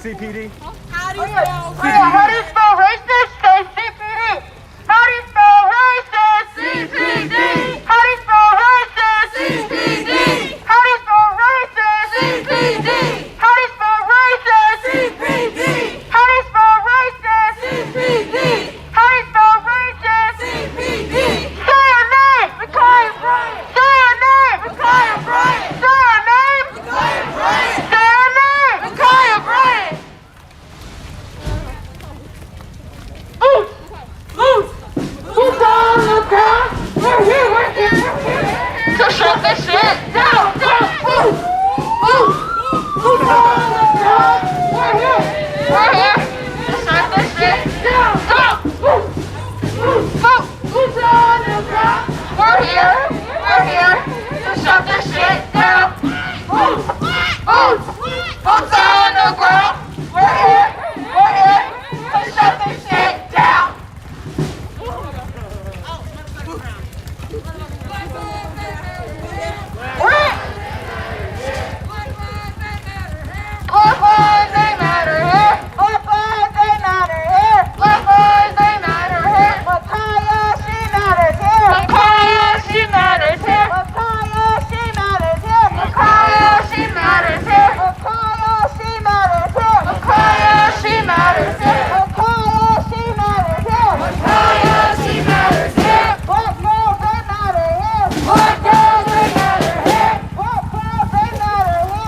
S7: CPD.
S3: How do you spell
S4: How do you spell racist? Say CPD. How do you spell racist?
S3: CPD?
S4: How do you spell racist?
S3: CPD?
S4: How do you spell racist?
S3: CPD?
S4: How do you spell racist?
S3: CPD?
S4: How do you spell racist?
S3: CPD?
S4: How do you spell racist?
S3: CPD?
S4: Say your name! Ma'Khia Bryant! Say your name!
S3: Ma'Khia Bryant!
S4: Say your name!
S3: Ma'Khia Bryant!
S4: Say your name!
S3: Ma'Khia Bryant!
S4: Boots! Boots! Boots on the ground! We're here, we're here, we're here! To shut this shit down! Down! Boots! Boots! Boots on the ground! We're here! We're here! To shut this shit down! Down! Boots! Boots! Boots! Boots on the ground! We're here! We're here! To shut this shit down! Boots! Boots! Boots on the ground! We're here! We're here! To shut this shit down! Black lives, they matter here. Black lives, they matter here. Black lives, they matter here. Ma'Khia, she matters here. Ma'Khia, she matters here. Ma'Khia, she matters here. Ma'Khia, she matters here. Ma'Khia, she matters here. Ma'Khia, she matters here. Ma'Khia, she matters here. Ma'Khia, she matters here. Black girls, they matter here. Black girls, they matter here. Black girls, they matter here.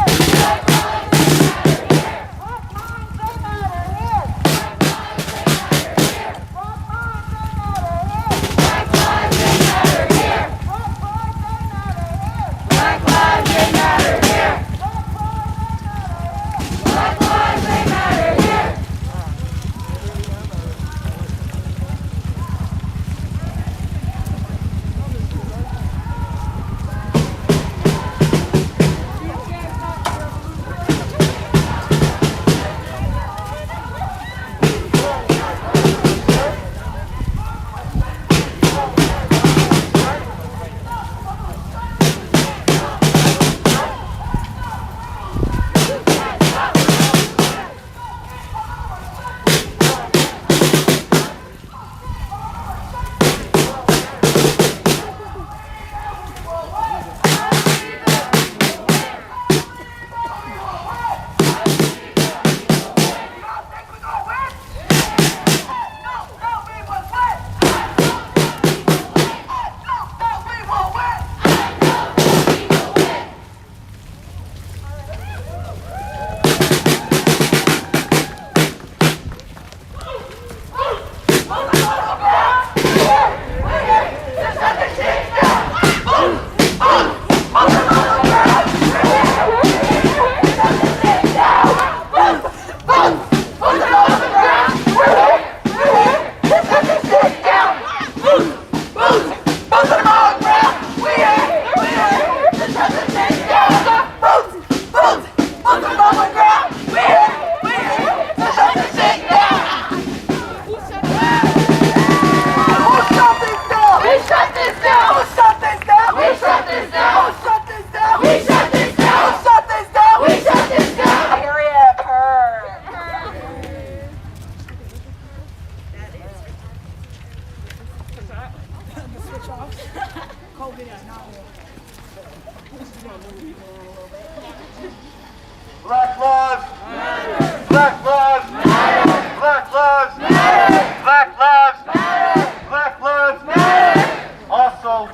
S1: Black lives matter. Black lives matter. Black lives matter. Black lives matter. Black lives matter. Also,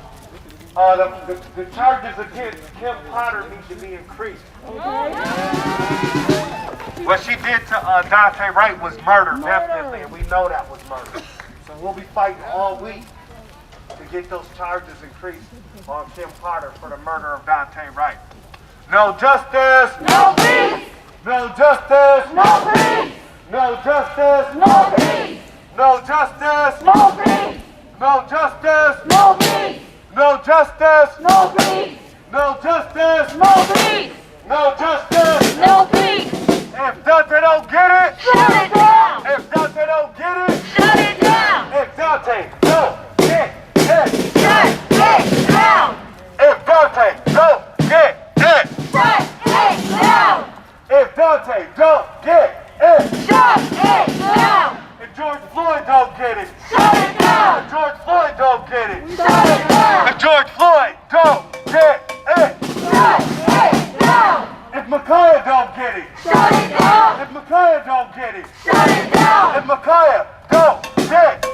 S1: the charges against Kim Potter need to be increased. What she did to Dante Wright was murder, definitely, and we know that was murder. So we'll be fighting all week to get those charges increased on Kim Potter for the murder of Dante Wright. No justice!
S3: No peace!
S1: No justice!
S3: No peace!
S1: No justice!
S3: No peace!
S1: No justice!
S3: No peace!
S1: No justice!
S3: No peace!
S1: No justice!
S3: No peace!
S1: No justice!
S3: No peace!
S1: No justice!
S3: No peace!
S1: If Dante don't get it,
S3: Shut it down!
S1: if Dante don't get it,
S3: Shut it down!
S1: if Dante don't get it,
S3: Shut it down!
S1: if Dante don't get it,
S3: Shut it down!
S1: if Dante don't get it.
S3: Shut it down.
S1: If George Floyd don't get it.
S3: Shut it down.
S1: If George Floyd don't get it.
S3: Shut it down.
S1: If George Floyd don't get it.
S3: Shut it down.
S1: If Ma'Khia don't get it.
S3: Shut it down.
S1: If Ma'Khia don't get it.
S3: Shut it down.
S1: If Ma'Khia don't get it.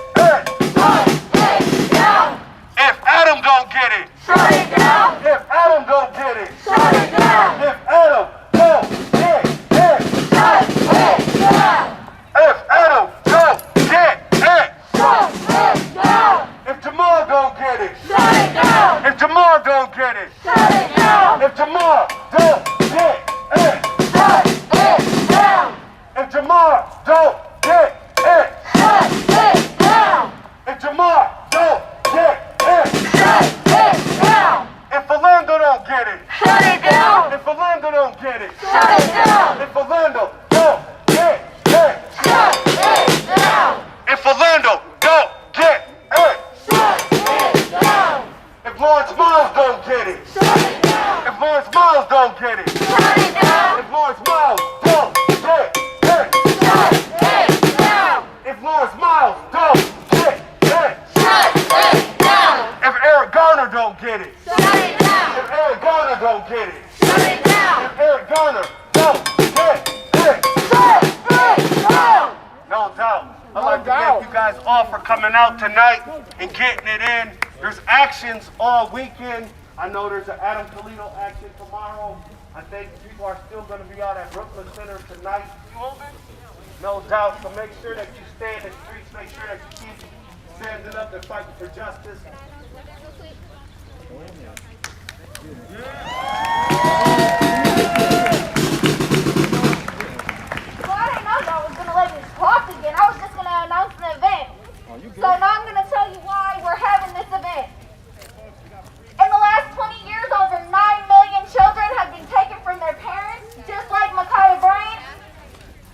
S3: Shut it down.
S1: If Adam don't get it.
S3: Shut it down.
S1: If Adam don't get it.
S3: Shut it down.
S1: If Adam don't get it.
S3: Shut it down.
S1: If Adam don't get it.
S3: Shut it down.
S1: If Jamal don't get it.
S3: Shut it down.
S1: If Jamal don't get it.
S3: Shut it down.
S1: If Jamal don't get it.
S3: Shut it down.
S1: If Jamal don't get it.
S3: Shut it down.
S1: If Jamal don't get it.
S3: Shut it down.
S1: If Philando don't get it.
S3: Shut it down.
S1: If Philando don't get it.
S3: Shut it down.
S1: If Philando don't get it.
S3: Shut it down.
S1: If Philando don't get it.
S3: Shut it down.
S1: If Lawrence Miles don't get it.
S3: Shut it down.
S1: If Lawrence Miles don't get it.
S3: Shut it down.
S1: If Lawrence Miles don't get it.
S3: Shut it down.
S1: If Lawrence Miles don't get it.
S3: Shut it down.
S1: If Eric Garner don't get it.
S3: Shut it down.
S1: If Eric Garner don't get it.
S3: Shut it down.
S1: If Eric Garner don't get it.
S3: Shut it down.
S1: No doubt. I'd like to thank you guys all for coming out tonight and getting it in. There's actions all weekend. I know there's an Adam Toledo action tomorrow. I think people are still going to be out at Brooklyn Center tonight. No doubt. So make sure that you stay in the streets. Make sure that you keep standing up and fighting for justice.
S2: Well, I didn't know y'all was going to let me talk again. I was just going to announce the event. So now I'm going to tell you why we're having this event. In the last 20 years, over 9 million children have been taken from their parents, just like Ma'Khia Bryant,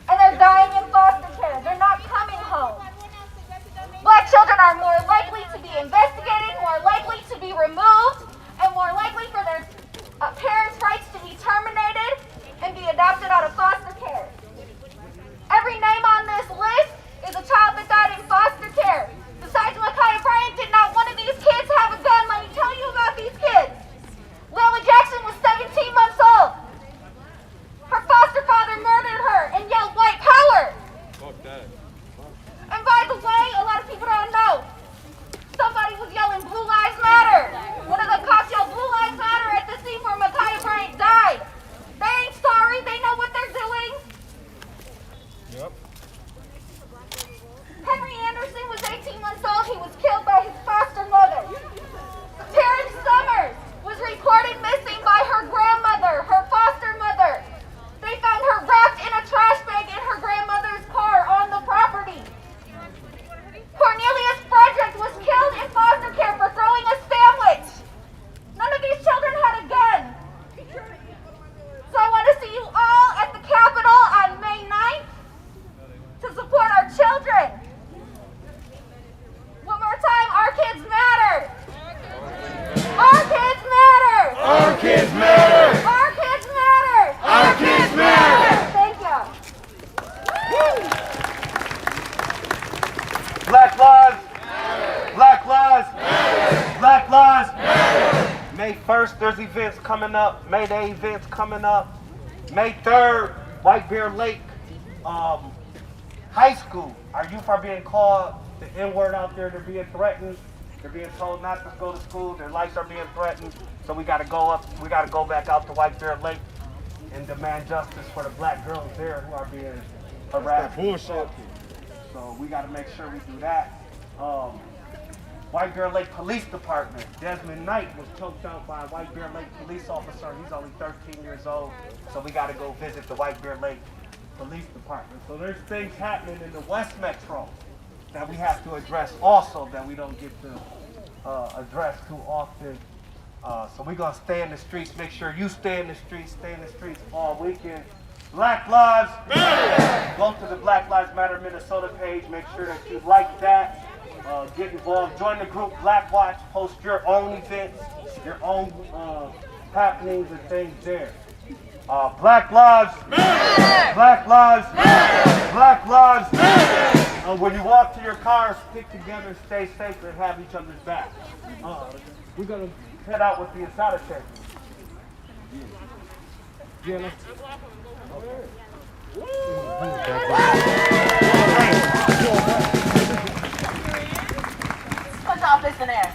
S2: and they're dying in foster care. They're not coming home. Black children are more likely to be investigated, more likely to be removed, and more likely for their parents' rights to be terminated and be adopted out of foster care. Every name on this list is a child that died in foster care. Besides Ma'Khia Bryant, did not one of these kids have a gun? Let me tell you about these kids. Lila Jackson was 17 months old. Her foster father murdered her and yelled white power.
S6: Fuck that.
S2: And by the way, a lot of people don't know, somebody was yelling Blue Lives Matter. One of the cops yelled Blue Lives Matter at the scene where Ma'Khia Bryant died. They ain't sorry, they know what they're doing.
S6: Yep.
S2: Henry Anderson was 18 months old. He was killed by his foster mother. Terrence Summers was reported missing by her grandmother, her foster mother. They found her wrapped in a trash bag in her grandmother's car on the property. Cornelius Frederick was killed in foster care for throwing a sandwich. None of these children had a gun. So I want to see you all at the Capitol on May 9th to support our children. One more time, our kids matter. Our kids matter.
S1: Our kids matter.
S2: Our kids matter.
S1: Our kids matter.
S2: Thank you.
S1: Black lives. Black lives. Black lives. May 1st, there's events coming up. May Day events coming up. May 3rd, White Bear Lake High School. Our youth are being called the N-word out there. They're being threatened. They're being told not to go to school. Their lives are being threatened. So we got to go up. We got to go back out to White Bear Lake and demand justice for the black girls there who are being harassed.
S6: Bullshit.
S1: So we got to make sure we do that. White Bear Lake Police Department. Desmond Knight was choked out by a White Bear Lake police officer. He's only 13 years old. So we got to go visit the White Bear Lake Police Department. So there's things happening in the West Metro that we have to address also that we don't get to address too often. So we're going to stay in the streets. Make sure you stay in the streets all weekend. Black Lives Matter. Go to the Black Lives Matter Minnesota page. Make sure that you like that. Get involved. Join the group Black Watch. Post your own events, your own happenings and things there. Black lives, black lives, black lives. When you walk to your cars, stick together, stay safe, and have each other's back. We're gonna head out with the insider check. Yeah,
S3: Put y'all fists in there.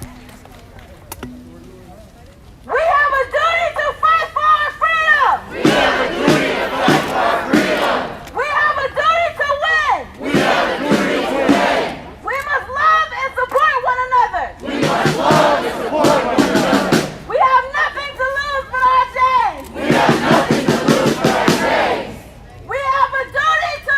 S3: We have a duty to fight for our freedom. We have a duty to fight for our freedom. We have a duty to win. We have a duty to win. We must love and support one another. We must love and support one another. We have nothing to lose but our chains. We have nothing to lose but our chains. We have a duty to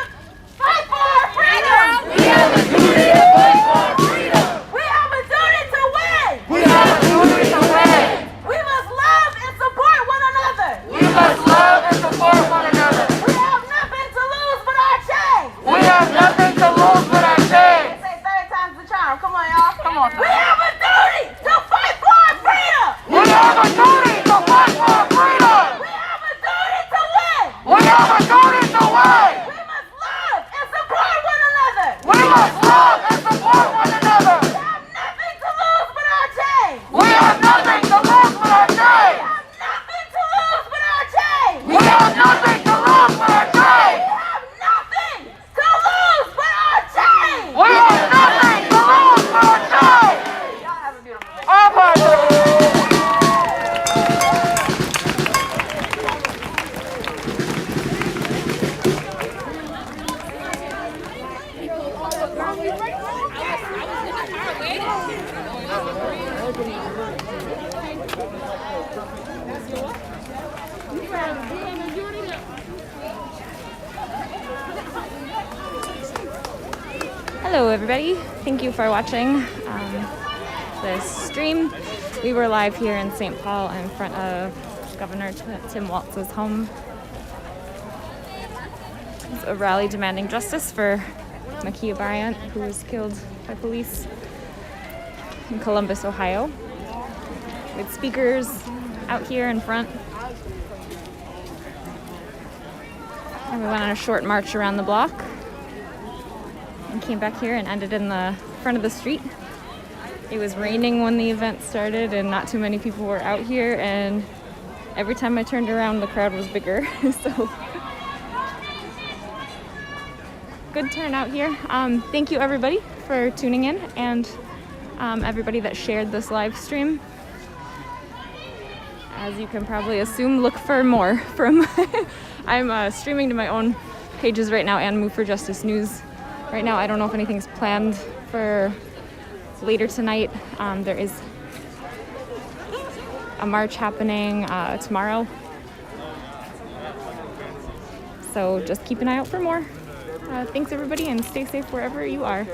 S3: fight for our freedom. We have a duty to fight for our freedom. We have a duty to win. We have a duty to win. We must love and support one another. We must love and support one another. We have nothing to lose but our chains. We have nothing to lose but our chains. Say third time's the charm. Come on, y'all. Come on. We have a duty to fight for our freedom. We have a duty to fight for our freedom. We have a duty to win. We have a duty to win. We must love and support one another. We must love and support one another. We have nothing to lose but our chains. We have nothing to lose but our chains. We have nothing to lose but our chains. We have nothing to lose but our chains. We have nothing to lose but our chains. Y'all have a beautiful day. All right.
S8: Hello everybody, thank you for watching this stream. We were live here in St. Paul in front of Governor Tim Walz's home. It's a rally demanding justice for Ma'Khia Bryant, who was killed by police in Columbus, Ohio. With speakers out here in front. And we went on a short march around the block and came back here and ended in the front of the street. It was raining when the event started and not too many people were out here, and every time I turned around the crowd was bigger. So good turnout here. Thank you everybody for tuning in, and everybody that shared this live stream. As you can probably assume, look for more from I'm streaming to my own pages right now and Move for Justice News. Right now, I don't know if anything's planned for later tonight. There is a march happening tomorrow. So just keep an eye out for more. Thanks everybody, and stay safe wherever you are.